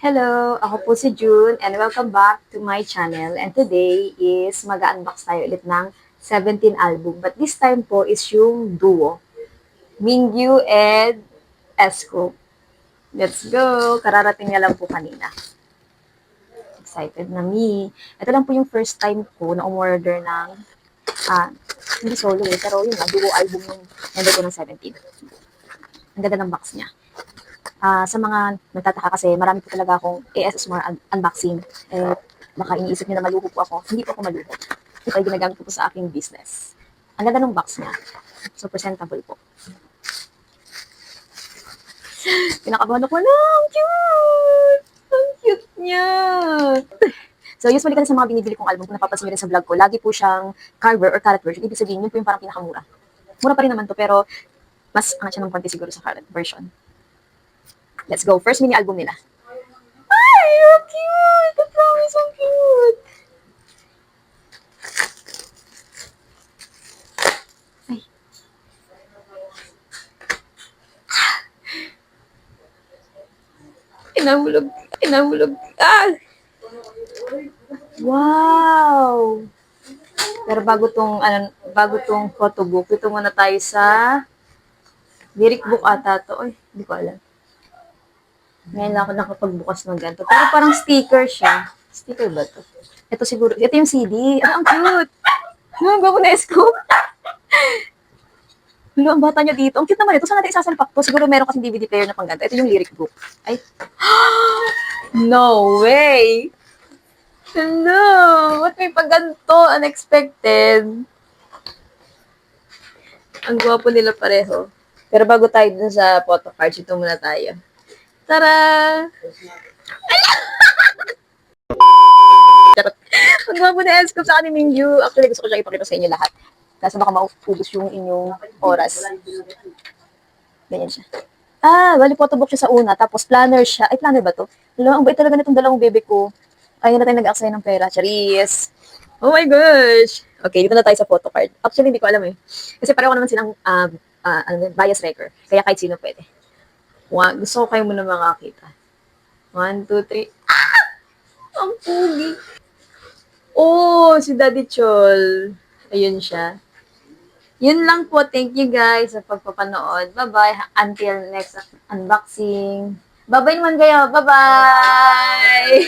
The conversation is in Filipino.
Hello, ako po si June and welcome back to my channel. And today is mag-unbox tayo ulit ng 17 album. But this time po is yung duo, Mingyu and Esco. Let's go! Kararating na lang po kanina. Excited na me. Ito lang po yung first time ko na umorder ng, hindi solo pero yun nga, duo album yung number ko ng 17. Ang ganda ng box niya. Sa mga nagtataka kasi marami po talaga akong ASMR unboxing. Eh, baka iniisip niyo na maluho po ako. Hindi po ako maluho. Ito ay ginagamit ko po sa aking business. Ang ganda ng box niya. So, presentable po. Pinakabahan ako na. Ang cute! Ang cute niya! So, usually kasi sa mga binibili kong album, kung napapansin niyo rin sa vlog ko, lagi po siyang cover or carat version. Ibig sabihin, yun po yung parang pinakamura. Mura pa rin naman to, pero mas angat siya ng konti siguro sa carat version. Let's go. First mini album nila. Ay, so cute! I promise, so cute! Ay. Inahulog. Inahulog. Ah! Wow! Pero bago tong photobook, ito muna tayo sa lyric book ata to. Ay, hindi ko alam. Ngayon lang ako nakapagbukas ng ganito. Pero parang sticker siya. Sticker ba to? Ito siguro. Ito yung CD. Ah, ang cute! Ang gwapo na Esco. Hello, ang bata niya dito. Ang cute naman ito. Saan natin isasalpak to? Siguro meron kasing DVD player na pang ganito. Ito yung lyric book. Ay. No way! Hello! Ba't may pagganto? Unexpected. Ang gwapo nila pareho. Pero bago tayo dun sa photo cards, ito muna tayo. Tara! Ang gwapo na Escope sa akin ni Mingyu. Actually, gusto ko siya ipakita sa inyo lahat. Kasi baka maubos yung inyong oras. Ganyan siya. Bali photobook siya sa una. Tapos planner siya. Ay, planner ba to? Hello, ang bait talaga nitong dalawang bebe ko. Ayun na tayo nag-aksaya ng pera. Charis! Oh my gosh! Okay, dito na tayo sa photo card. Actually, hindi ko alam eh. Kasi pareho naman silang bias wrecker. Kaya kahit sino pwede. Gusto ko kayo muna makakita. 1, 2, 3. Ang pugi. Oh, si Daddy Chol. Ayun siya. Yun lang po. Thank you guys sa pagpapanood. Bye-bye. Until next unboxing. Bye-bye naman kayo. Bye-bye!